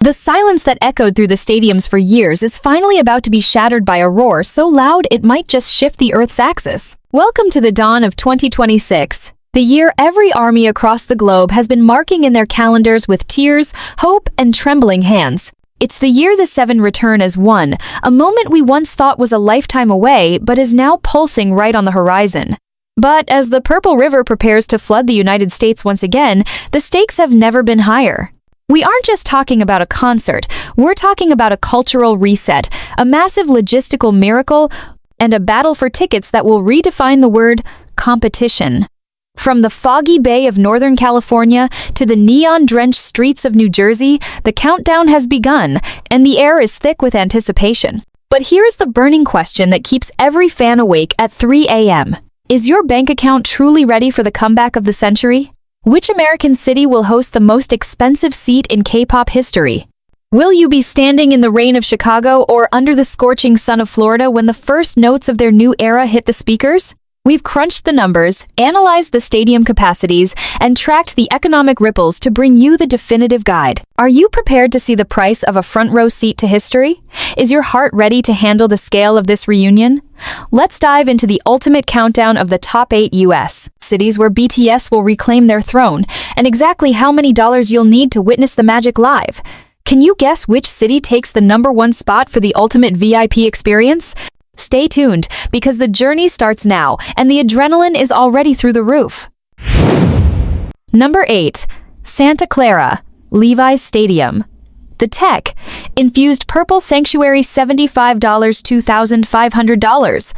The silence that echoed through the stadiums for years is finally about to be shattered by a roar so loud it might just shift the Earth's axis. Welcome to the dawn of 2026, the year every army across the globe has been marking in their calendars with tears, hope, and trembling hands. It's the year the Seven return as one, a moment we once thought was a lifetime away but is now pulsing right on the horizon. But as the Purple River prepares to flood the United States once again, the stakes have never been higher. We aren't just talking about a concert, we're talking about a cultural reset, a massive logistical miracle, and a battle for tickets that will redefine the word competition. From the foggy bay of Northern California to the neon-drenched streets of New Jersey, the countdown has begun, and the air is thick with anticipation. But here's the burning question that keeps every fan awake at 3 a.m. Is your bank account truly ready for the comeback of the century? Which American city will host the most expensive seat in K-pop history? Will you be standing in the rain of Chicago or under the scorching sun of Florida when the first notes of their new era hit the speakers? We've crunched the numbers, analyzed the stadium capacities, and tracked the economic ripples to bring you the definitive guide. Are you prepared to see the price of a front-row seat to history? Is your heart ready to handle the scale of this reunion? Let's dive into the ultimate countdown of the top 8 U.S. cities where BTS will reclaim their throne, and exactly how many dollars you'll need to witness the magic live. Can you guess which city takes the #1 spot for the ultimate VIP experience? Stay tuned, because the journey starts now, and the adrenaline is already through the roof. Number 8. Santa Clara, Levi's Stadium. The tech-infused purple sanctuary $75 $2,500.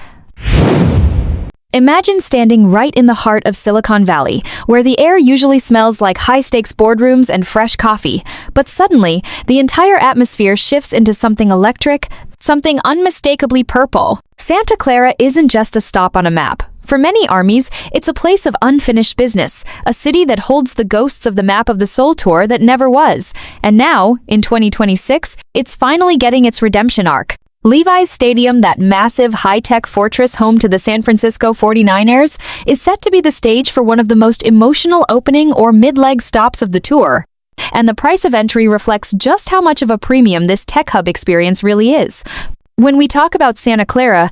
Imagine standing right in the heart of Silicon Valley, where the air usually smells like high-stakes boardrooms and fresh coffee, but suddenly, the entire atmosphere shifts into something electric, something unmistakably purple. Santa Clara isn't just a stop on a map. For many armies, it's a place of unfinished business, a city that holds the ghosts of the map of the Soul Tour that never was. And now, in 2026, it's finally getting its redemption arc. Levi's Stadium, that massive high-tech fortress home to the San Francisco 49ers, is set to be the stage for one of the most emotional opening or mid-leg stops of the tour. And the price of entry reflects just how much of a premium this tech hub experience really is. When we talk about Santa Clara,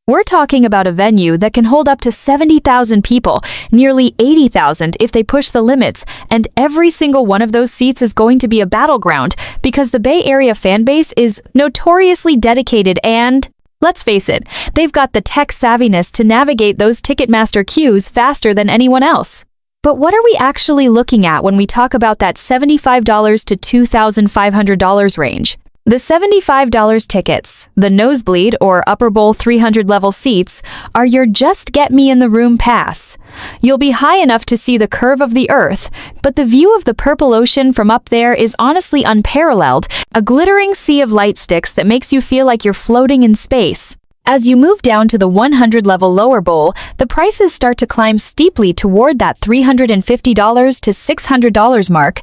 we're talking about a venue that can hold up to 70,000 people, nearly 80,000 if they push the limits, and every single one of those seats is going to be a battleground because the Bay Area fanbase is notoriously dedicated and, let's face it, they've got the tech savviness to navigate those Ticketmaster queues faster than anyone else. But what are we actually looking at when we talk about that $75 to $2,500 range? The $75 tickets, the nosebleed or upper bowl 300 level seats, are your just get me in the room pass. You'll be high enough to see the curve of the earth, but the view of the purple ocean from up there is honestly unparalleled, a glittering sea of light sticks that makes you feel like you're floating in space. As you move down to the 100-level lower bowl, the prices start to climb steeply toward that $350 to $600 mark,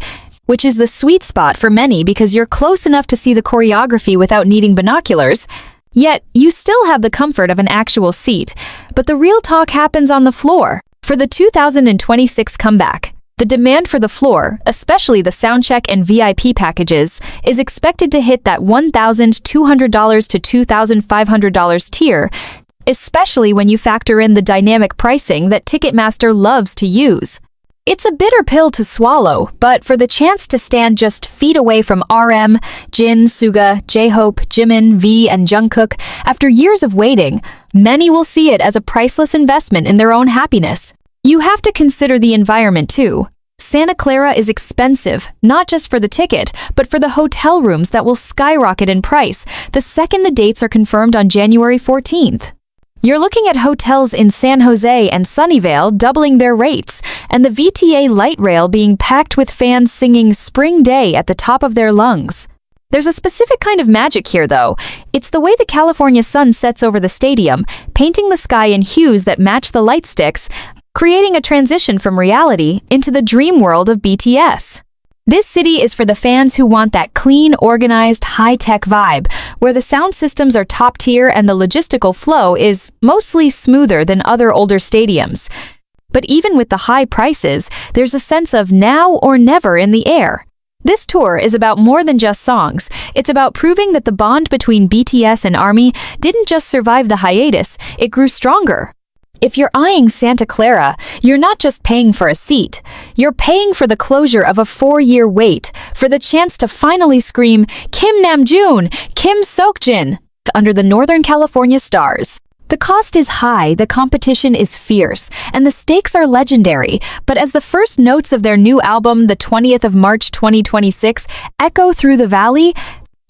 which is the sweet spot for many because you're close enough to see the choreography without needing binoculars. Yet, you still have the comfort of an actual seat. But the real talk happens on the floor. For the 2026 comeback, the demand for the floor, especially the Soundcheck and VIP packages, is expected to hit that $1,200 to $2,500 tier, especially when you factor in the dynamic pricing that Ticketmaster loves to use. It's a bitter pill to swallow, but for the chance to stand just feet away from RM, Jin, Suga, J-Hope, Jimin, V, and Jungkook, after years of waiting, many will see it as a priceless investment in their own happiness. You have to consider the environment too. Santa Clara is expensive, not just for the ticket, but for the hotel rooms that will skyrocket in price the second the dates are confirmed on January 14th. You're looking at hotels in San Jose and Sunnyvale doubling their rates, and the VTA light rail being packed with fans singing Spring Day at the top of their lungs. There's a specific kind of magic here, though. It's the way the California sun sets over the stadium, painting the sky in hues that match the light sticks, creating a transition from reality into the dream world of BTS. This city is for the fans who want that clean, organized, high-tech vibe, where the sound systems are top tier and the logistical flow is mostly smoother than other older stadiums. But even with the high prices, there's a sense of now or never in the air. This tour is about more than just songs. It's about proving that the bond between BTS and ARMY didn't just survive the hiatus, it grew stronger. If you're eyeing Santa Clara, you're not just paying for a seat. You're paying for the closure of a 4-year wait, for the chance to finally scream, Kim Namjoon, Kim Seokjin, under the Northern California stars. The cost is high, the competition is fierce, and the stakes are legendary, but as the first notes of their new album, the 20th of March 2026, echo through the valley,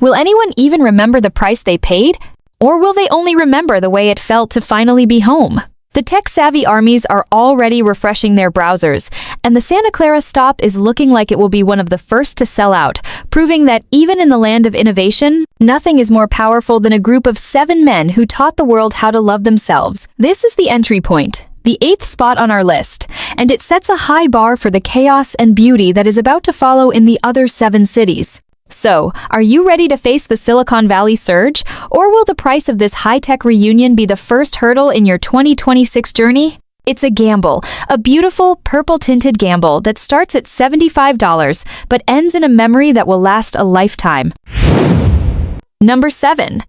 will anyone even remember the price they paid? Or will they only remember the way it felt to finally be home? The tech-savvy armies are already refreshing their browsers, and the Santa Clara stop is looking like it will be one of the first to sell out, proving that even in the land of innovation, nothing is more powerful than a group of 7 men who taught the world how to love themselves. This is the entry point, the 8th spot on our list, and it sets a high bar for the chaos and beauty that is about to follow in the other 7 cities. So, are you ready to face the Silicon Valley surge, or will the price of this high-tech reunion be the first hurdle in your 2026 journey? It's a gamble, a beautiful, purple-tinted gamble that starts at $75 but ends in a memory that will last a lifetime. Number 7.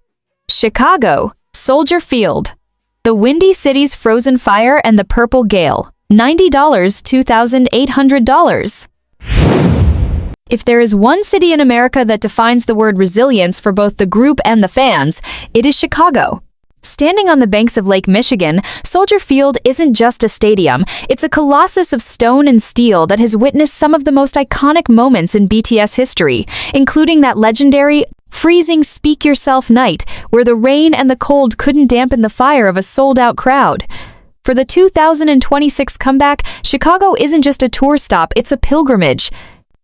Chicago, Soldier Field. The Windy City's Frozen Fire and the Purple Gale. $90, $2,800. If there is one city in America that defines the word resilience for both the group and the fans, it is Chicago. Standing on the banks of Lake Michigan, Soldier Field isn't just a stadium, it's a colossus of stone and steel that has witnessed some of the most iconic moments in BTS history, including that legendary, freezing Speak Yourself night, where the rain and the cold couldn't dampen the fire of a sold-out crowd. For the 2026 comeback, Chicago isn't just a tour stop, it's a pilgrimage.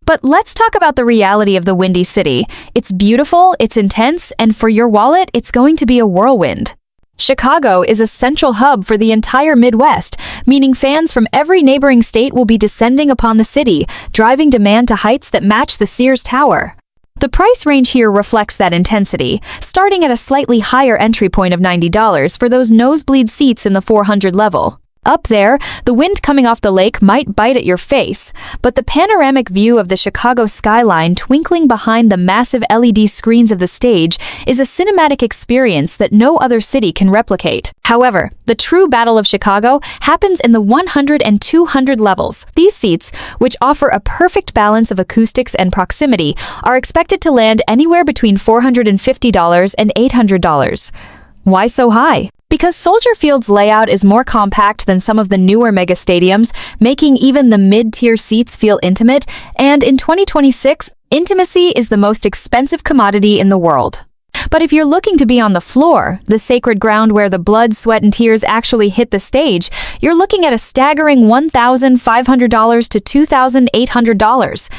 But let's talk about the reality of the Windy City. It's beautiful, it's intense, and for your wallet, it's going to be a whirlwind. Chicago is a central hub for the entire Midwest, meaning fans from every neighboring state will be descending upon the city, driving demand to heights that match the Sears Tower. The price range here reflects that intensity, starting at a slightly higher entry point of $90 for those nosebleed seats in the 400 level. Up there, the wind coming off the lake might bite at your face, but the panoramic view of the Chicago skyline twinkling behind the massive LED screens of the stage is a cinematic experience that no other city can replicate. However, the true Battle of Chicago happens in the 100 and 200 levels. These seats, which offer a perfect balance of acoustics and proximity, are expected to land anywhere between $450 and $800. Why so high? Because Soldier Field's layout is more compact than some of the newer mega stadiums, making even the mid-tier seats feel intimate, and in 2026, intimacy is the most expensive commodity in the world. But if you're looking to be on the floor, the sacred ground where the blood, sweat, and tears actually hit the stage, you're looking at a staggering $1,500 to $2,800.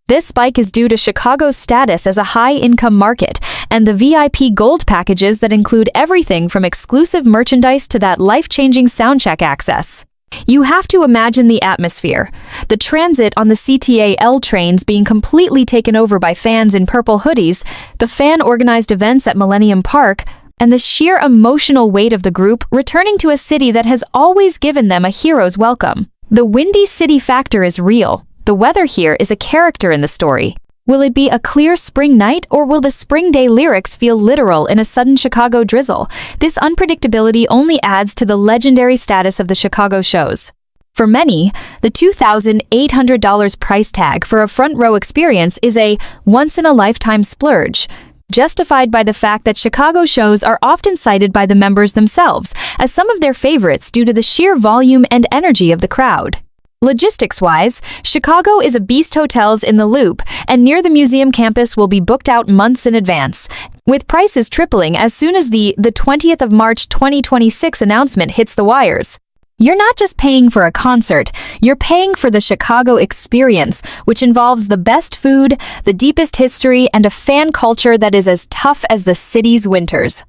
This spike is due to Chicago's status as a high-income market and the VIP Gold packages that include everything from exclusive merchandise to that life-changing Soundcheck access. You have to imagine the atmosphere. The transit on the CTA-L trains being completely taken over by fans in purple hoodies, the fan-organized events at Millennium Park, and the sheer emotional weight of the group returning to a city that has always given them a hero's welcome. The Windy City factor is real. The weather here is a character in the story. Will it be a clear spring night, or will the spring day lyrics feel literal in a sudden Chicago drizzle? This unpredictability only adds to the legendary status of the Chicago shows. For many, the $2,800 price tag for a front-row experience is a once-in-a-lifetime splurge, justified by the fact that Chicago shows are often cited by the members themselves as some of their favorites due to the sheer volume and energy of the crowd. Logistics-wise, Chicago is a beast. Hotels in the Loop and near the museum campus will be booked out months in advance, with prices tripling as soon as the 20th of March 2026 announcement hits the wires. You're not just paying for a concert, you're paying for the Chicago experience, which involves the best food, the deepest history, and a fan culture that is as tough as the city's winters.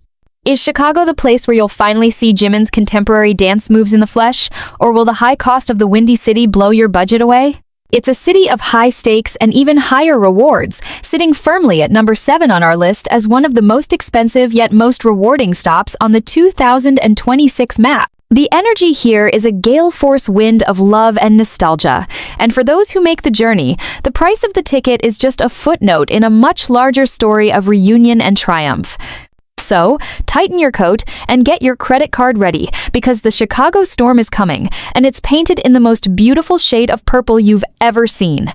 Is Chicago the place where you'll finally see Jimin's contemporary dance moves in the flesh, or will the high cost of the Windy City blow your budget away? It's a city of high stakes and even higher rewards, sitting firmly at number 7 on our list as one of the most expensive yet most rewarding stops on the 2026 map. The energy here is a gale force wind of love and nostalgia, and for those who make the journey, the price of the ticket is just a footnote in a much larger story of reunion and triumph. So, tighten your coat and get your credit card ready, because the Chicago storm is coming, and it's painted in the most beautiful shade of purple you've ever seen.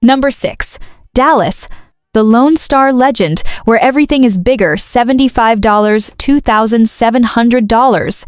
Number 6. Dallas. The Lone Star legend, where everything is bigger, $75, $2,700.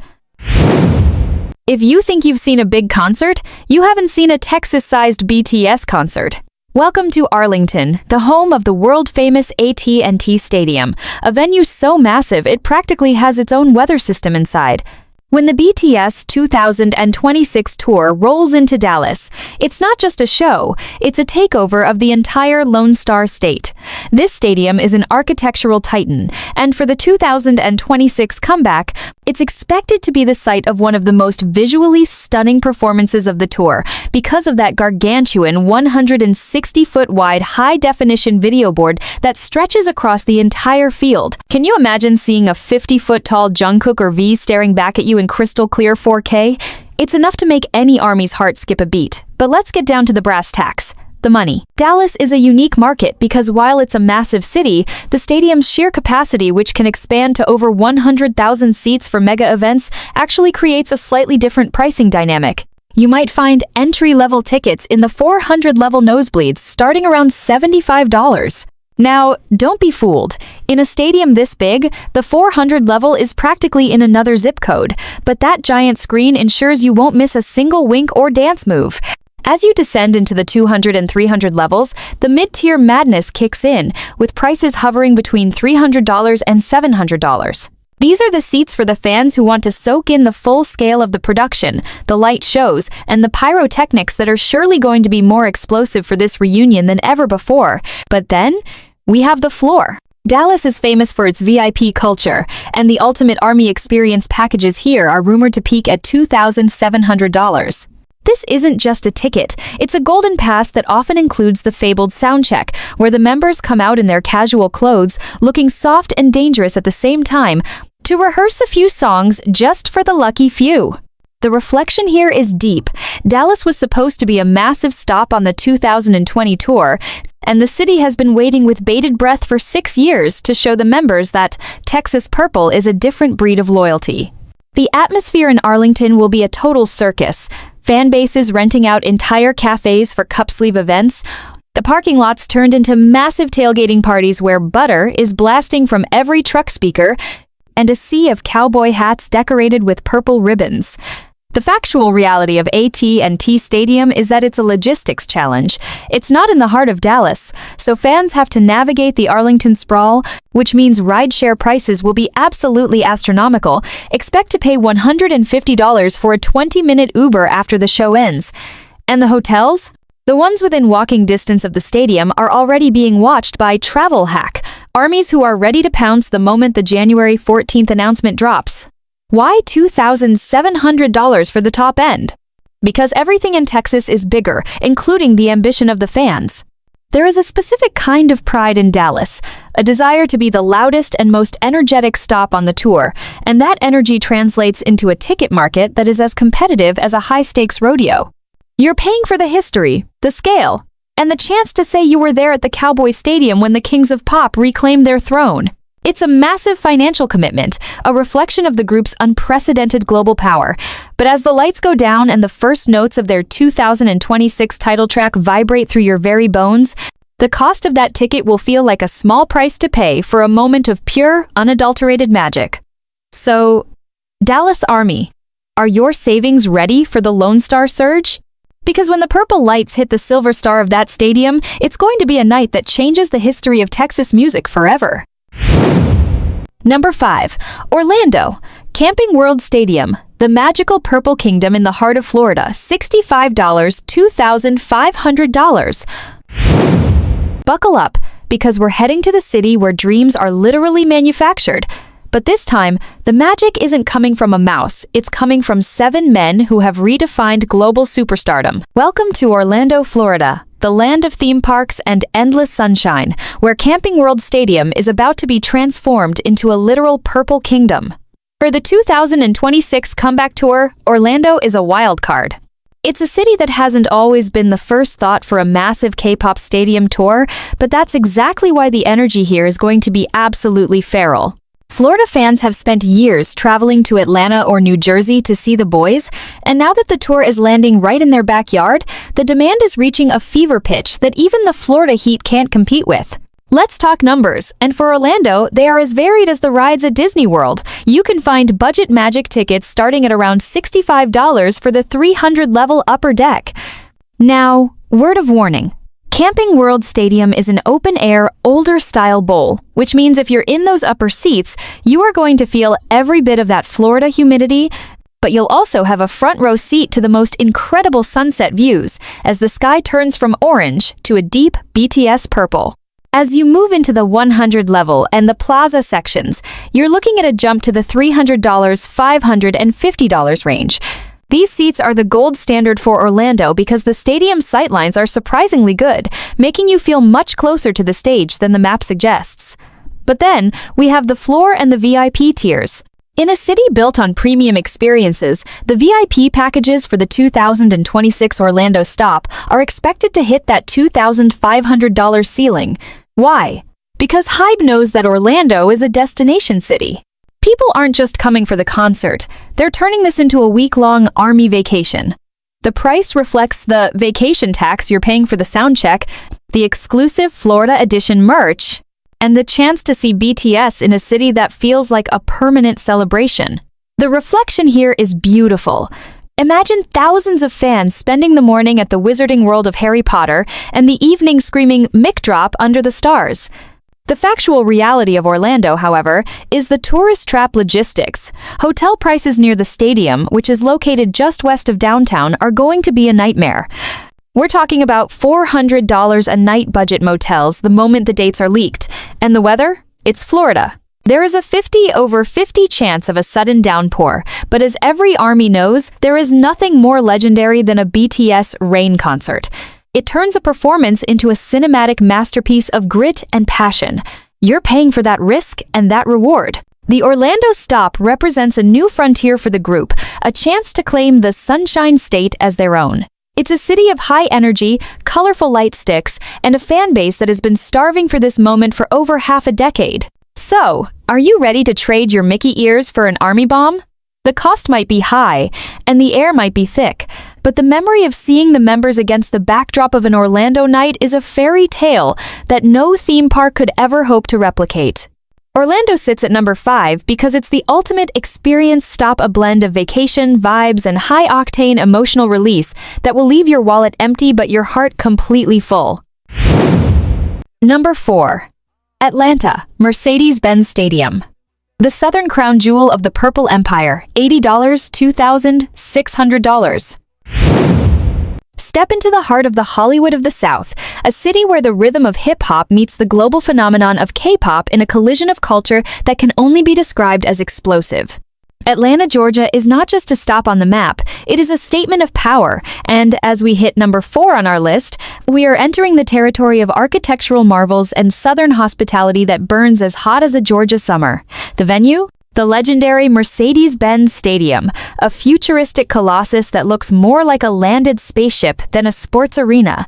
If you think you've seen a big concert, you haven't seen a Texas-sized BTS concert. Welcome to Arlington, the home of the world-famous AT&T Stadium, a venue so massive it practically has its own weather system inside. When the BTS 2026 tour rolls into Dallas, it's not just a show, it's a takeover of the entire Lone Star State. This stadium is an architectural titan, and for the 2026 comeback, it's expected to be the site of one of the most visually stunning performances of the tour because of that gargantuan 160-foot-wide high-definition video board that stretches across the entire field. Can you imagine seeing a 50-foot-tall Jungkook or V staring back at you in crystal clear 4K? It's enough to make any army's heart skip a beat. But let's get down to the brass tacks. The money. Dallas is a unique market because while it's a massive city, the stadium's sheer capacity, which can expand to over 100,000 seats for mega events, actually creates a slightly different pricing dynamic. You might find entry-level tickets in the 400-level nosebleeds starting around $75. Now, don't be fooled. In a stadium this big, the 400 level is practically in another zip code, but that giant screen ensures you won't miss a single wink or dance move. As you descend into the 200 and 300 levels, the mid-tier madness kicks in, with prices hovering between $300 and $700. These are the seats for the fans who want to soak in the full scale of the production, the light shows, and the pyrotechnics that are surely going to be more explosive for this reunion than ever before. But then, we have the floor. Dallas is famous for its VIP culture, and the Ultimate Army Experience packages here are rumored to peak at $2,700. This isn't just a ticket, it's a golden pass that often includes the fabled Soundcheck, where the members come out in their casual clothes, looking soft and dangerous at the same time, to rehearse a few songs just for the lucky few. The reflection here is deep. Dallas was supposed to be a massive stop on the 2020 tour, and the city has been waiting with bated breath for 6 years to show the members that Texas Purple is a different breed of loyalty. The atmosphere in Arlington will be a total circus. Fan bases renting out entire cafes for cup-sleeve events, the parking lots turned into massive tailgating parties where butter is blasting from every truck speaker, and a sea of cowboy hats decorated with purple ribbons. The factual reality of AT&T Stadium is that it's a logistics challenge. It's not in the heart of Dallas, so fans have to navigate the Arlington sprawl, which means rideshare prices will be absolutely astronomical. Expect to pay $150 for a 20-minute Uber after the show ends. And the hotels? The ones within walking distance of the stadium are already being watched by Travel Hack, armies who are ready to pounce the moment the January 14th announcement drops. Why $2,700 for the top end? Because everything in Texas is bigger, including the ambition of the fans. There is a specific kind of pride in Dallas, a desire to be the loudest and most energetic stop on the tour, and that energy translates into a ticket market that is as competitive as a high-stakes rodeo. You're paying for the history, the scale, and the chance to say you were there at the Cowboy Stadium when the Kings of Pop reclaimed their throne. It's a massive financial commitment, a reflection of the group's unprecedented global power. But as the lights go down and the first notes of their 2026 title track vibrate through your very bones, the cost of that ticket will feel like a small price to pay for a moment of pure, unadulterated magic. So, Dallas Army, are your savings ready for the Lone Star surge? Because when the purple lights hit the silver star of that stadium, it's going to be a night that changes the history of Texas music forever. Number 5. Orlando. Camping World Stadium. The magical Purple Kingdom in the heart of Florida. $65, $2,500. Buckle up, because we're heading to the city where dreams are literally manufactured. But this time, the magic isn't coming from a mouse, it's coming from 7 men who have redefined global superstardom. Welcome to Orlando, Florida, the land of theme parks and endless sunshine, where Camping World Stadium is about to be transformed into a literal purple kingdom. For the 2026 comeback tour, Orlando is a wild card. It's a city that hasn't always been the first thought for a massive K-pop stadium tour, but that's exactly why the energy here is going to be absolutely feral. Florida fans have spent years traveling to Atlanta or New Jersey to see the boys, and now that the tour is landing right in their backyard, the demand is reaching a fever pitch that even the Florida heat can't compete with. Let's talk numbers, and for Orlando, they are as varied as the rides at Disney World. You can find budget magic tickets starting at around $65 for the 300-level upper deck. Now, word of warning. Camping World Stadium is an open-air, older-style bowl, which means if you're in those upper seats, you are going to feel every bit of that Florida humidity, but you'll also have a front-row seat to the most incredible sunset views as the sky turns from orange to a deep BTS purple. As you move into the 100 level and the plaza sections, you're looking at a jump to the $300, $550 range. These seats are the gold standard for Orlando because the stadium sightlines are surprisingly good, making you feel much closer to the stage than the map suggests. But then, we have the floor and the VIP tiers. In a city built on premium experiences, the VIP packages for the 2026 Orlando stop are expected to hit that $2,500 ceiling. Why? Because Hybe knows that Orlando is a destination city. People aren't just coming for the concert, they're turning this into a week-long army vacation. The price reflects the vacation tax you're paying for the Soundcheck, the exclusive Florida edition merch, and the chance to see BTS in a city that feels like a permanent celebration. The reflection here is beautiful. Imagine thousands of fans spending the morning at the wizarding world of Harry Potter and the evening screaming "Mic drop" under the stars. The factual reality of Orlando, however, is the tourist trap logistics. Hotel prices near the stadium, which is located just west of downtown, are going to be a nightmare. We're talking about $400 a night budget motels the moment the dates are leaked. And the weather? It's Florida. There is a 50/50 chance of a sudden downpour, but as every army knows, there is nothing more legendary than a BTS rain concert. It turns a performance into a cinematic masterpiece of grit and passion. You're paying for that risk and that reward. The Orlando stop represents a new frontier for the group, a chance to claim the Sunshine State as their own. It's a city of high energy, colorful light sticks, and a fan base that has been starving for this moment for over half a decade. So, are you ready to trade your Mickey ears for an army bomb? The cost might be high, and the air might be thick, but the memory of seeing the members against the backdrop of an Orlando night is a fairy tale that no theme park could ever hope to replicate. Orlando sits at number 5 because it's the ultimate experience stop, a blend of vacation, vibes, and high-octane emotional release that will leave your wallet empty but your heart completely full. Number 4. Atlanta, Mercedes-Benz Stadium. The southern crown jewel of the Purple Empire, $80, $2,600. Step into the heart of the Hollywood of the South, a city where the rhythm of hip-hop meets the global phenomenon of K-pop in a collision of culture that can only be described as explosive. Atlanta, Georgia is not just a stop on the map, it is a statement of power, and as we hit number 4 on our list, we are entering the territory of architectural marvels and southern hospitality that burns as hot as a Georgia summer. The venue? The legendary Mercedes-Benz Stadium, a futuristic colossus that looks more like a landed spaceship than a sports arena.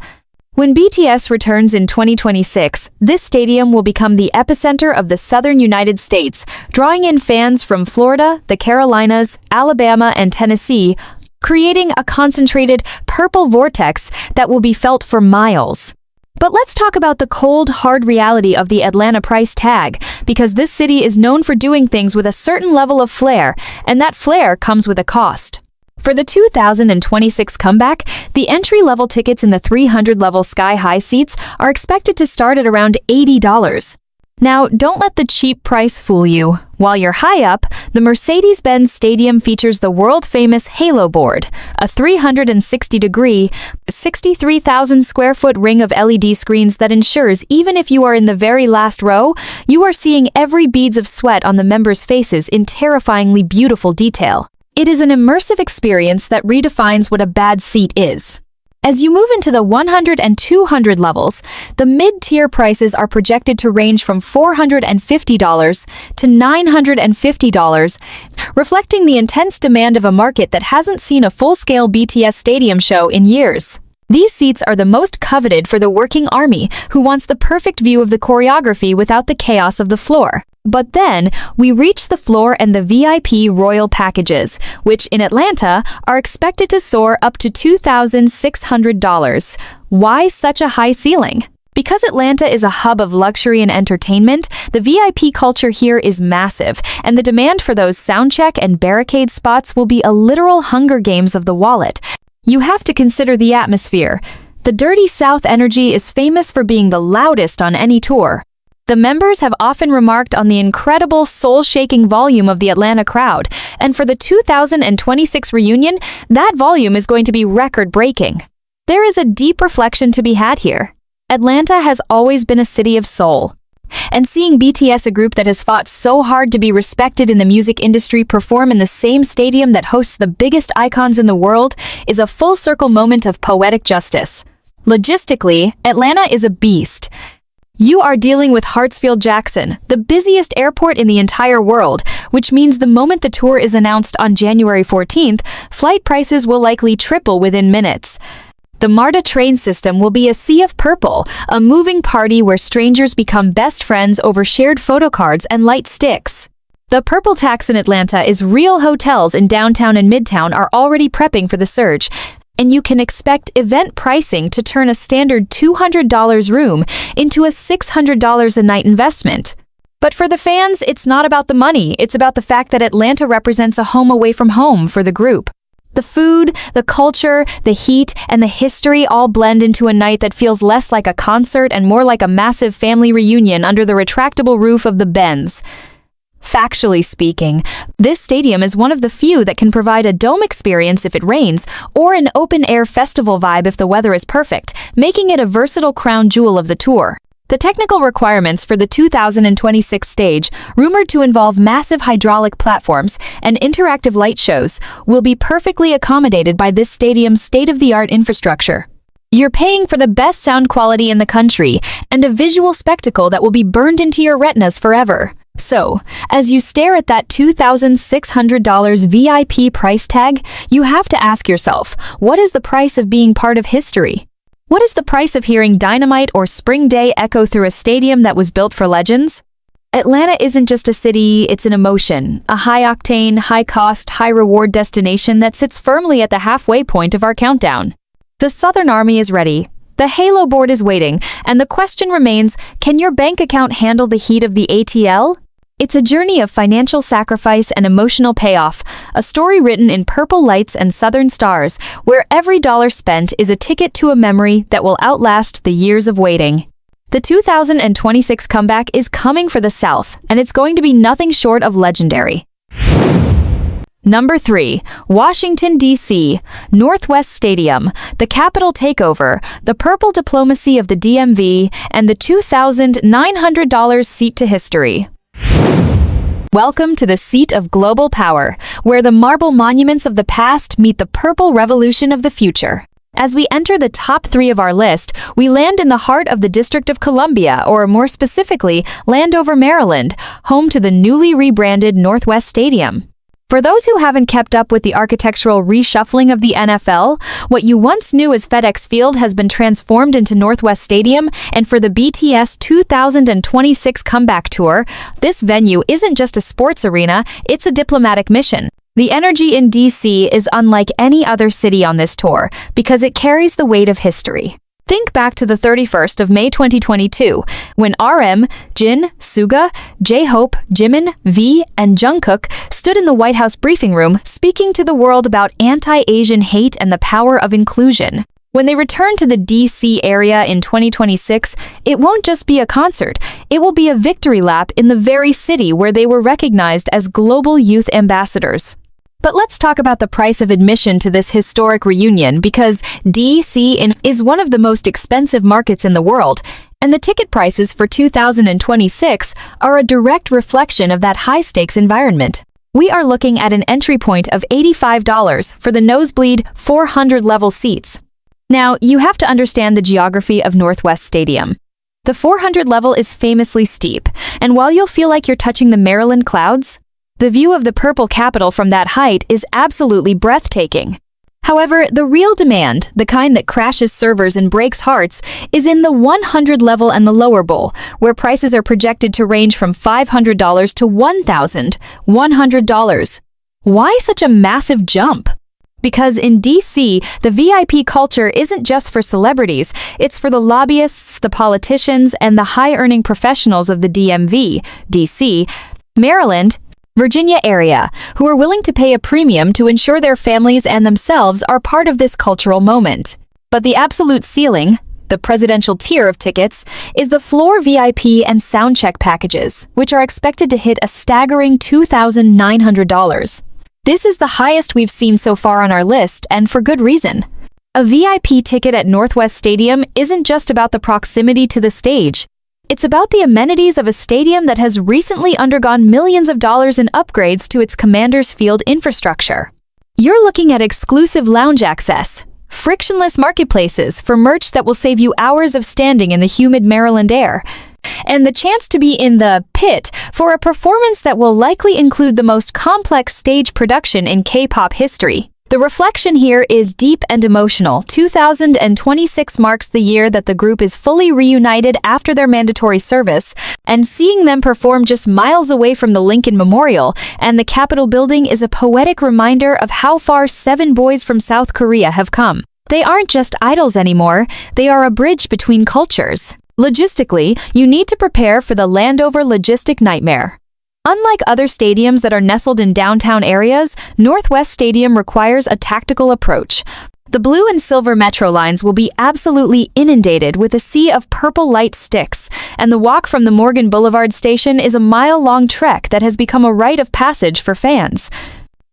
When BTS returns in 2026, this stadium will become the epicenter of the southern United States, drawing in fans from Florida, the Carolinas, Alabama, and Tennessee, creating a concentrated purple vortex that will be felt for miles. But let's talk about the cold, hard reality of the Atlanta price tag, because this city is known for doing things with a certain level of flair, and that flair comes with a cost. For the 2026 comeback, the entry-level tickets in the 300-level sky-high seats are expected to start at around $80. Now, don't let the cheap price fool you. While you're high up, the Mercedes-Benz Stadium features the world-famous Halo board, a 360-degree, 63,000-square-foot ring of LED screens that ensures even if you are in the very last row, you are seeing every beads of sweat on the members' faces in terrifyingly beautiful detail. It is an immersive experience that redefines what a bad seat is. As you move into the 100 and 200 levels, the mid-tier prices are projected to range from $450 to $950, reflecting the intense demand of a market that hasn't seen a full-scale BTS stadium show in years. These seats are the most coveted for the working army who wants the perfect view of the choreography without the chaos of the floor. But then, we reach the floor and the VIP Royal packages, which in Atlanta are expected to soar up to $2,600. Why such a high ceiling? Because Atlanta is a hub of luxury and entertainment, the VIP culture here is massive, and the demand for those soundcheck and barricade spots will be a literal Hunger Games of the wallet. You have to consider the atmosphere. The Dirty South energy is famous for being the loudest on any tour. The members have often remarked on the incredible soul-shaking volume of the Atlanta crowd, and for the 2026 reunion, that volume is going to be record-breaking. There is a deep reflection to be had here. Atlanta has always been a city of soul. And seeing BTS, a group that has fought so hard to be respected in the music industry, perform in the same stadium that hosts the biggest icons in the world, is a full-circle moment of poetic justice. Logistically, Atlanta is a beast. You are dealing with Hartsfield-Jackson, the busiest airport in the entire world, which means the moment the tour is announced on January 14th, flight prices will likely triple within minutes. The MARTA train system will be a sea of purple, a moving party where strangers become best friends over shared photo cards and light sticks. The purple tax in Atlanta is real. Hotels in downtown and midtown are already prepping for the surge, and you can expect event pricing to turn a standard $200 room into a $600 a night investment. But for the fans, it's not about the money, it's about the fact that Atlanta represents a home away from home for the group. The food, the culture, the heat, and the history all blend into a night that feels less like a concert and more like a massive family reunion under the retractable roof of the Benz. Factually speaking, this stadium is one of the few that can provide a dome experience if it rains, or an open-air festival vibe if the weather is perfect, making it a versatile crown jewel of the tour. The technical requirements for the 2026 stage, rumored to involve massive hydraulic platforms and interactive light shows, will be perfectly accommodated by this stadium's state-of-the-art infrastructure. You're paying for the best sound quality in the country and a visual spectacle that will be burned into your retinas forever. So, as you stare at that $2,600 VIP price tag, you have to ask yourself, what is the price of being part of history? What is the price of hearing Dynamite or Spring Day echo through a stadium that was built for legends? Atlanta isn't just a city, it's an emotion, a high-octane, high-cost, high-reward destination that sits firmly at the halfway point of our countdown. The Southern Army is ready. The Halo board is waiting, and the question remains, can your bank account handle the heat of the ATL? It's a journey of financial sacrifice and emotional payoff, a story written in purple lights and southern stars, where every dollar spent is a ticket to a memory that will outlast the years of waiting. The 2026 comeback is coming for the South, and it's going to be nothing short of legendary. Number 3. Washington, D.C. Northwest Stadium, the Capitol Takeover, the purple diplomacy of the DMV, and the $2,900 seat to history. Welcome to the seat of global power, where the marble monuments of the past meet the purple revolution of the future. As we enter the top 3 of our list, we land in the heart of the District of Columbia, or more specifically, Landover, Maryland, home to the newly rebranded Northwest Stadium. For those who haven't kept up with the architectural reshuffling of the NFL, what you once knew as FedEx Field has been transformed into Northwest Stadium, and for the BTS 2026 comeback tour, this venue isn't just a sports arena, it's a diplomatic mission. The energy in DC is unlike any other city on this tour, because it carries the weight of history. Think back to the 31st of May 2022, when RM, Jin, Suga, J-Hope, Jimin, V, and Jungkook stood in the White House briefing room speaking to the world about anti-Asian hate and the power of inclusion. When they return to the DC area in 2026, it won't just be a concert, it will be a victory lap in the very city where they were recognized as global youth ambassadors. But let's talk about the price of admission to this historic reunion, because DC is one of the most expensive markets in the world, and the ticket prices for 2026 are a direct reflection of that high-stakes environment. We are looking at an entry point of $85 for the nosebleed 400-level seats. Now, you have to understand the geography of Northwest Stadium. The 400 level is famously steep, and while you'll feel like you're touching the Maryland clouds, the view of the purple Capitol from that height is absolutely breathtaking. However, the real demand, the kind that crashes servers and breaks hearts, is in the 100 level and the lower bowl, where prices are projected to range from $500 to $1,100. Why such a massive jump? Because in DC, the VIP culture isn't just for celebrities, it's for the lobbyists, the politicians, and the high-earning professionals of the DMV, DC, Maryland, Virginia area, who are willing to pay a premium to ensure their families and themselves are part of this cultural moment. But the absolute ceiling, the presidential tier of tickets, is the floor VIP and Soundcheck packages, which are expected to hit a staggering $2,900. This is the highest we've seen so far on our list, and for good reason. A VIP ticket at Northwest Stadium isn't just about the proximity to the stage. It's about the amenities of a stadium that has recently undergone millions of dollars in upgrades to its Commanders Field infrastructure. You're looking at exclusive lounge access, frictionless marketplaces for merch that will save you hours of standing in the humid Maryland air, and the chance to be in the pit for a performance that will likely include the most complex stage production in K-pop history. The reflection here is deep and emotional. 2026 marks the year that the group is fully reunited after their mandatory service, and seeing them perform just miles away from the Lincoln Memorial and the Capitol building is a poetic reminder of how far 7 boys from South Korea have come. They aren't just idols anymore, they are a bridge between cultures. Logistically, you need to prepare for the Landover logistic nightmare. Unlike other stadiums that are nestled in downtown areas, Northwest Stadium requires a tactical approach. The blue and silver metro lines will be absolutely inundated with a sea of purple light sticks, and the walk from the Morgan Boulevard station is a mile-long trek that has become a rite of passage for fans.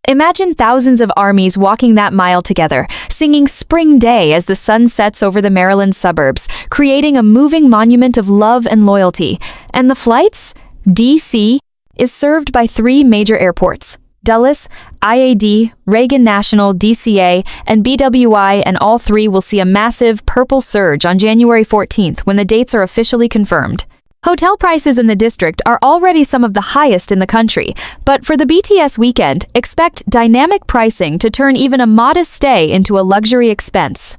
Imagine thousands of armies walking that mile together, singing Spring Day as the sun sets over the Maryland suburbs, creating a moving monument of love and loyalty. And the flights? DC is served by 3 major airports: Dulles, IAD, Reagan National, DCA, and BWI, and all 3 will see a massive purple surge on January 14th when the dates are officially confirmed. Hotel prices in the district are already some of the highest in the country, but for the BTS weekend, expect dynamic pricing to turn even a modest stay into a luxury expense.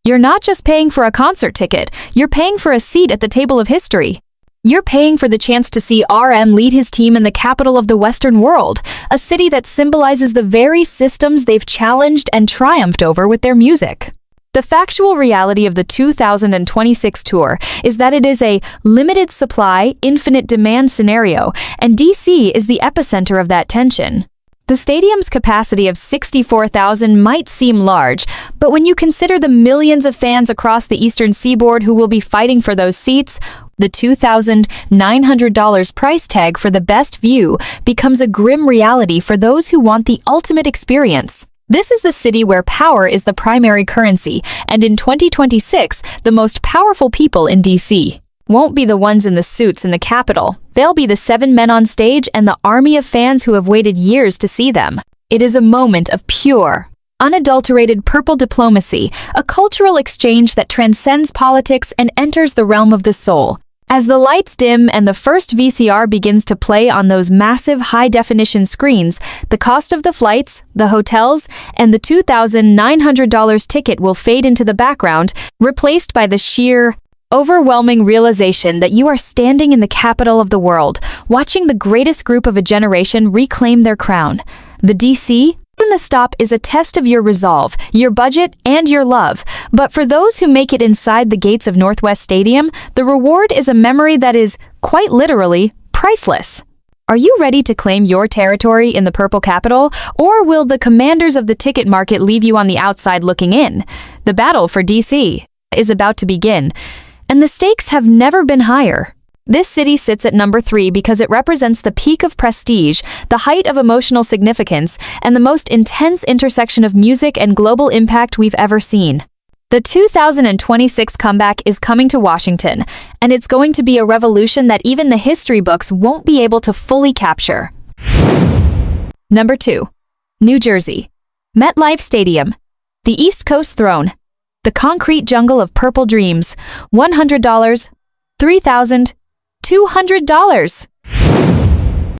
You're not just paying for a concert ticket, you're paying for a seat at the table of history. You're paying for the chance to see RM lead his team in the capital of the Western world, a city that symbolizes the very systems they've challenged and triumphed over with their music. The factual reality of the 2026 tour is that it is a limited supply, infinite demand scenario, and DC is the epicenter of that tension. The stadium's capacity of 64,000 might seem large, but when you consider the millions of fans across the eastern seaboard who will be fighting for those seats, the $2,900 price tag for the best view becomes a grim reality for those who want the ultimate experience. This is the city where power is the primary currency, and in 2026, the most powerful people in DC won't be the ones in the suits in the Capitol. They'll be the 7 men on stage and the army of fans who have waited years to see them. It is a moment of pure, unadulterated purple diplomacy, a cultural exchange that transcends politics and enters the realm of the soul. As the lights dim and the first VCR begins to play on those massive high-definition screens, the cost of the flights, the hotels, and the $2,900 ticket will fade into the background, replaced by the sheer, overwhelming realization that you are standing in the capital of the world, watching the greatest group of a generation reclaim their crown. The DC the stop is a test of your resolve, your budget, and your love. But for those who make it inside the gates of Northwest Stadium, the reward is a memory that is, quite literally, priceless. Are you ready to claim your territory in the Purple Capitol, or will the commanders of the ticket market leave you on the outside looking in? The battle for DC is about to begin, and the stakes have never been higher. This city sits at number 3 because it represents the peak of prestige, the height of emotional significance, and the most intense intersection of music and global impact we've ever seen. The 2026 comeback is coming to Washington, and it's going to be a revolution that even the history books won't be able to fully capture. Number 2. New Jersey. MetLife Stadium. The East Coast throne. The concrete jungle of purple dreams. $100, $3,000, $200.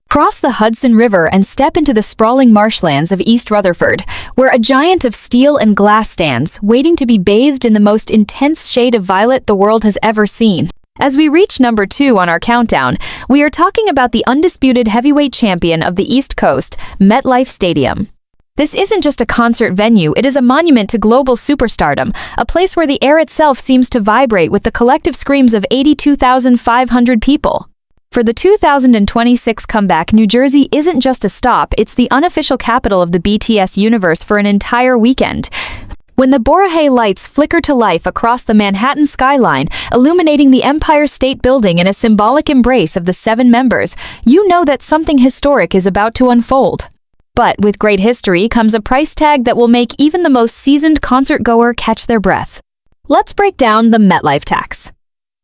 Cross the Hudson River and step into the sprawling marshlands of East Rutherford, where a giant of steel and glass stands, waiting to be bathed in the most intense shade of violet the world has ever seen. As we reach number 2 on our countdown, we are talking about the undisputed heavyweight champion of the East Coast, MetLife Stadium. This isn't just a concert venue, it is a monument to global superstardom, a place where the air itself seems to vibrate with the collective screams of 82,500 people. For the 2026 comeback, New Jersey isn't just a stop, it's the unofficial capital of the BTS universe for an entire weekend. When the Borahé lights flicker to life across the Manhattan skyline, illuminating the Empire State Building in a symbolic embrace of the 7 members, you know that something historic is about to unfold. But with great history comes a price tag that will make even the most seasoned concert-goer catch their breath. Let's break down the MetLife tax.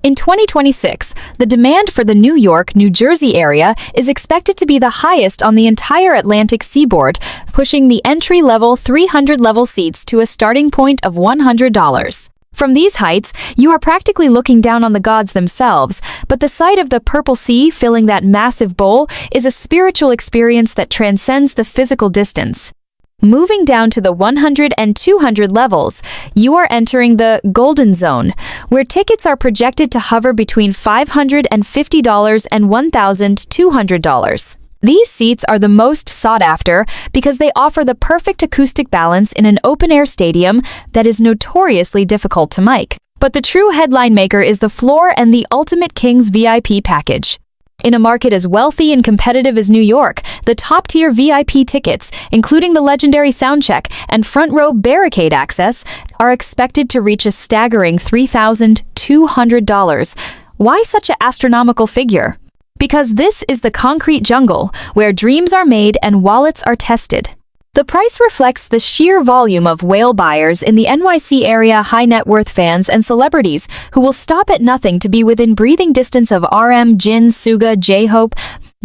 In 2026, the demand for the New York, New Jersey area is expected to be the highest on the entire Atlantic seaboard, pushing the entry-level 300-level seats to a starting point of $100. From these heights, you are practically looking down on the gods themselves, but the sight of the purple sea filling that massive bowl is a spiritual experience that transcends the physical distance. Moving down to the 100 and 200 levels, you are entering the Golden Zone, where tickets are projected to hover between $550 and $1,200. These seats are the most sought after because they offer the perfect acoustic balance in an open-air stadium that is notoriously difficult to mic. But the true headline maker is the floor and the Ultimate Kings VIP package. In a market as wealthy and competitive as New York, the top-tier VIP tickets, including the legendary Soundcheck and front-row barricade access, are expected to reach a staggering $3,200. Why such an astronomical figure? Because this is the concrete jungle, where dreams are made and wallets are tested. The price reflects the sheer volume of whale buyers in the NYC area, high-net-worth fans and celebrities who will stop at nothing to be within breathing distance of RM, Jin, Suga, J-Hope,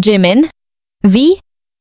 Jimin, V,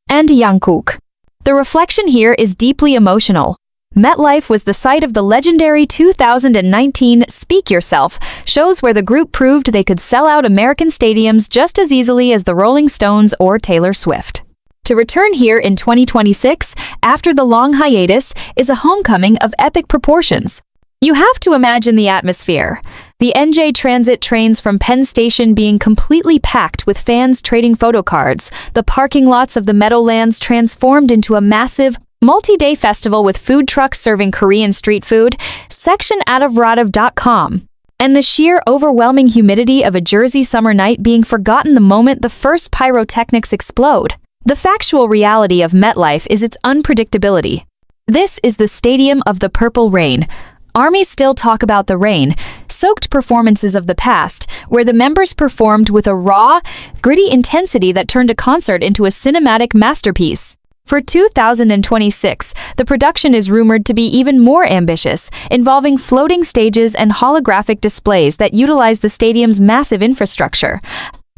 and Jungkook. The reflection here is deeply emotional. MetLife was the site of the legendary 2019 Speak Yourself shows where the group proved they could sell out American stadiums just as easily as the Rolling Stones or Taylor Swift. To return here in 2026, after the long hiatus, is a homecoming of epic proportions. You have to imagine the atmosphere. The NJ Transit trains from Penn Station being completely packed with fans trading photo cards, the parking lots of the Meadowlands transformed into a massive, multi-day festival with food trucks serving Korean street food, sectionoutofradov.com, and the sheer overwhelming humidity of a Jersey summer night being forgotten the moment the first pyrotechnics explode. The factual reality of MetLife is its unpredictability. This is the stadium of the purple rain. Armies still talk about the rain-soaked performances of the past, where the members performed with a raw, gritty intensity that turned a concert into a cinematic masterpiece. For 2026, the production is rumored to be even more ambitious, involving floating stages and holographic displays that utilize the stadium's massive infrastructure.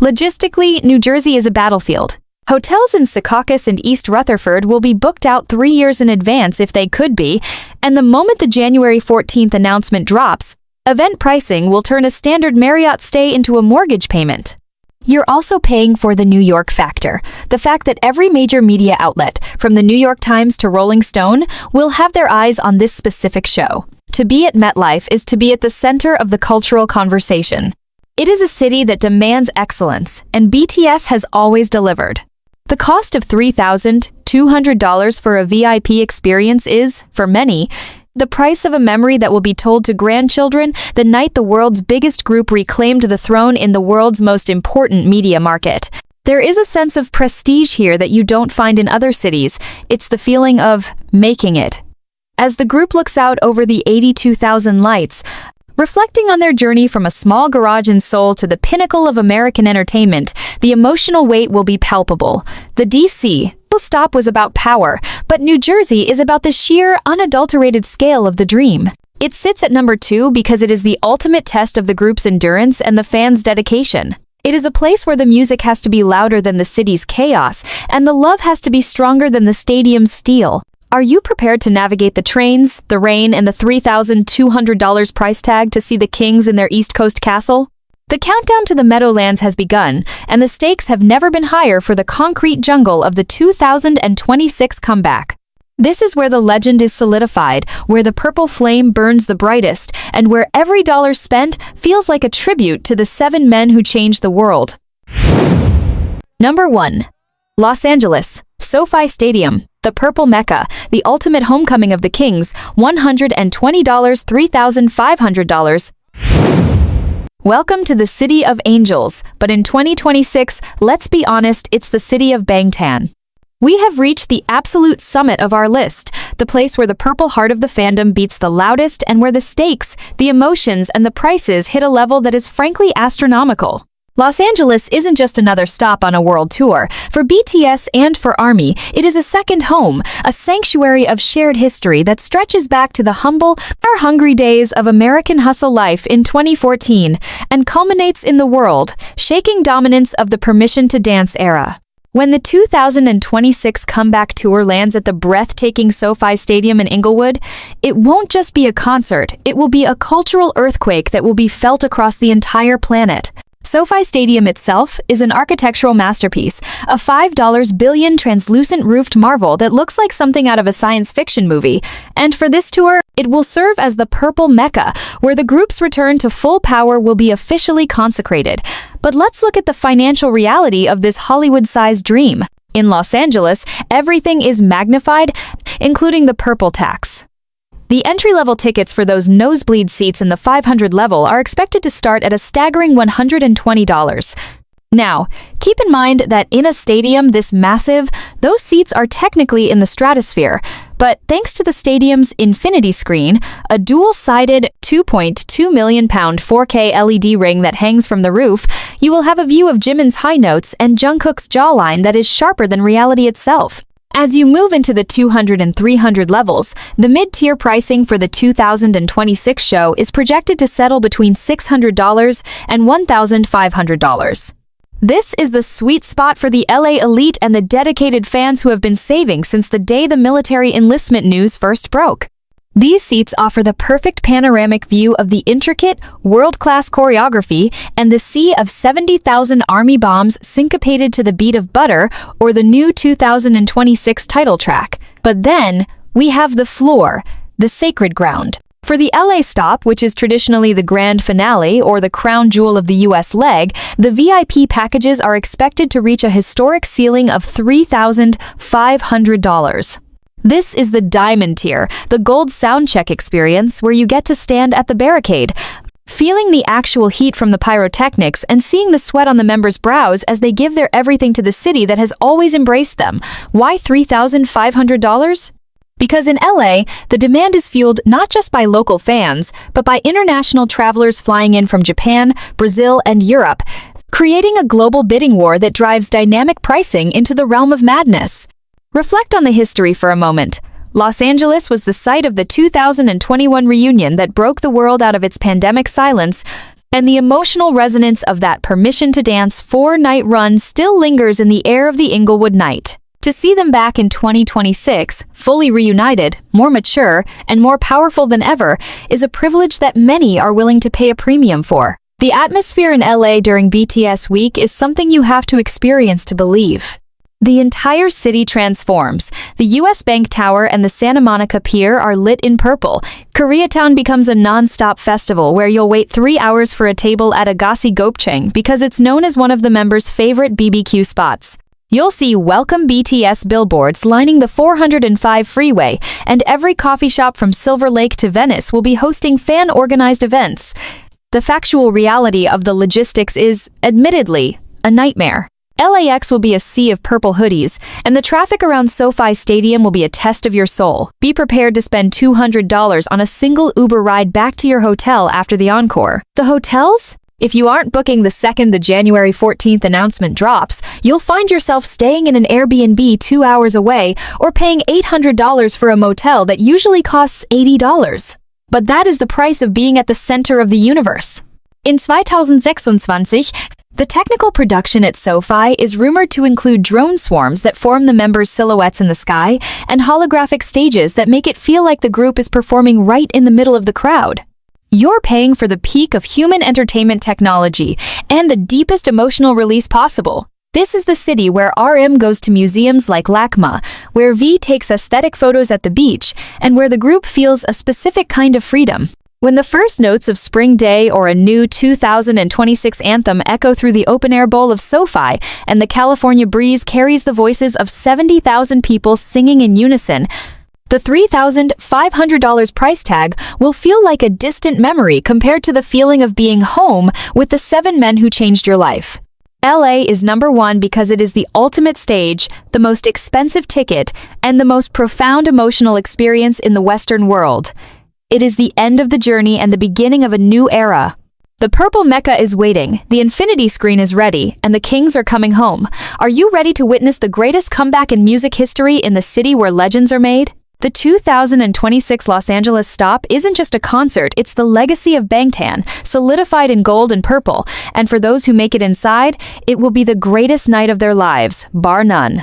Logistically, New Jersey is a battlefield. Hotels in Secaucus and East Rutherford will be booked out 3 years in advance if they could be, and the moment the January 14th announcement drops, event pricing will turn a standard Marriott stay into a mortgage payment. You're also paying for the New York factor, the fact that every major media outlet, from the New York Times to Rolling Stone, will have their eyes on this specific show. To be at MetLife is to be at the center of the cultural conversation. It is a city that demands excellence, and BTS has always delivered. The cost of $3,200 for a VIP experience is, for many, the price of a memory that will be told to grandchildren the night the world's biggest group reclaimed the throne in the world's most important media market. There is a sense of prestige here that you don't find in other cities. It's the feeling of making it. As the group looks out over the 82,000 lights, reflecting on their journey from a small garage in Seoul to the pinnacle of American entertainment, the emotional weight will be palpable. The DC stop was about power, but New Jersey is about the sheer, unadulterated scale of the dream. It sits at number 2 because it is the ultimate test of the group's endurance and the fans' dedication. It is a place where the music has to be louder than the city's chaos, and the love has to be stronger than the stadium's steel. Are you prepared to navigate the trains, the rain, and the $3,200 price tag to see the kings in their East Coast castle? The countdown to the Meadowlands has begun, and the stakes have never been higher for the concrete jungle of the 2026 comeback. This is where the legend is solidified, where the purple flame burns the brightest, and where every dollar spent feels like a tribute to the 7 men who changed the world. Number 1. Los Angeles, SoFi Stadium, the Purple Mecca, the ultimate homecoming of the Kings, $120, $3,500. Welcome to the City of Angels, but in 2026, let's be honest, it's the city of Bangtan. We have reached the absolute summit of our list, the place where the purple heart of the fandom beats the loudest and where the stakes, the emotions, and the prices hit a level that is frankly astronomical. Los Angeles isn't just another stop on a world tour. For BTS and for ARMY, it is a second home, a sanctuary of shared history that stretches back to the humble, hungry days of American hustle life in 2014 and culminates in the world-shaking dominance of the Permission to Dance era. When the 2026 comeback tour lands at the breathtaking SoFi Stadium in Inglewood, it won't just be a concert, it will be a cultural earthquake that will be felt across the entire planet. SoFi Stadium itself is an architectural masterpiece, a $5 billion translucent roofed marvel that looks like something out of a science fiction movie. And for this tour, it will serve as the Purple Mecca, where the group's return to full power will be officially consecrated. But let's look at the financial reality of this Hollywood-sized dream. In Los Angeles, everything is magnified, including the purple tax. The entry-level tickets for those nosebleed seats in the 500 level are expected to start at a staggering $120. Now, keep in mind that in a stadium this massive, those seats are technically in the stratosphere, but thanks to the stadium's infinity screen, a dual-sided £2.2 million 4K LED ring that hangs from the roof, you will have a view of Jimin's high notes and Jungkook's jawline that is sharper than reality itself. As you move into the 200 and 300 levels, the mid-tier pricing for the 2026 show is projected to settle between $600 and $1,500. This is the sweet spot for the LA elite and the dedicated fans who have been saving since the day the military enlistment news first broke. These seats offer the perfect panoramic view of the intricate, world-class choreography and the sea of 70,000 army bombs syncopated to the beat of Butter or the new 2026 title track. But then, we have the floor, the sacred ground. For the LA stop, which is traditionally the grand finale or the crown jewel of the US leg, the VIP packages are expected to reach a historic ceiling of $3,500. This is the diamond tier, the gold Soundcheck experience where you get to stand at the barricade, feeling the actual heat from the pyrotechnics and seeing the sweat on the members' brows as they give their everything to the city that has always embraced them. Why $3,500? Because in LA, the demand is fueled not just by local fans, but by international travelers flying in from Japan, Brazil, and Europe, creating a global bidding war that drives dynamic pricing into the realm of madness. Reflect on the history for a moment. Los Angeles was the site of the 2021 reunion that broke the world out of its pandemic silence, and the emotional resonance of that Permission to Dance 4-night run still lingers in the air of the Inglewood night. To see them back in 2026, fully reunited, more mature, and more powerful than ever, is a privilege that many are willing to pay a premium for. The atmosphere in LA during BTS week is something you have to experience to believe. The entire city transforms. The US Bank Tower and the Santa Monica Pier are lit in purple. Koreatown becomes a non-stop festival where you'll wait 3 hours for a table at Agassi Gopchang because it's known as one of the members' favorite BBQ spots. You'll see Welcome BTS billboards lining the 405 freeway, and every coffee shop from Silver Lake to Venice will be hosting fan-organized events. The factual reality of the logistics is, admittedly, a nightmare. LAX will be a sea of purple hoodies, and the traffic around SoFi Stadium will be a test of your soul. Be prepared to spend $200 on a single Uber ride back to your hotel after the encore. The hotels? If you aren't booking the second the January 14th announcement drops, you'll find yourself staying in an Airbnb 2 hours away or paying $800 for a motel that usually costs $80. But that is the price of being at the center of the universe. In 2026, The technical production at SoFi is rumored to include drone swarms that form the members' silhouettes in the sky and holographic stages that make it feel like the group is performing right in the middle of the crowd. You're paying for the peak of human entertainment technology and the deepest emotional release possible. This is the city where RM goes to museums like LACMA, where V takes aesthetic photos at the beach, and where the group feels a specific kind of freedom. When the first notes of Spring Day or a new 2026 anthem echo through the open-air bowl of SoFi, and the California breeze carries the voices of 70,000 people singing in unison, the $3,500 price tag will feel like a distant memory compared to the feeling of being home with the 7 men who changed your life. LA is number 1 because it is the ultimate stage, the most expensive ticket, and the most profound emotional experience in the Western world. It is the end of the journey and the beginning of a new era. The purple Mecca is waiting, the infinity screen is ready, and the kings are coming home. Are you ready to witness the greatest comeback in music history in the city where legends are made? The 2026 Los Angeles stop isn't just a concert, it's the legacy of Bangtan, solidified in gold and purple, and for those who make it inside, it will be the greatest night of their lives, bar none.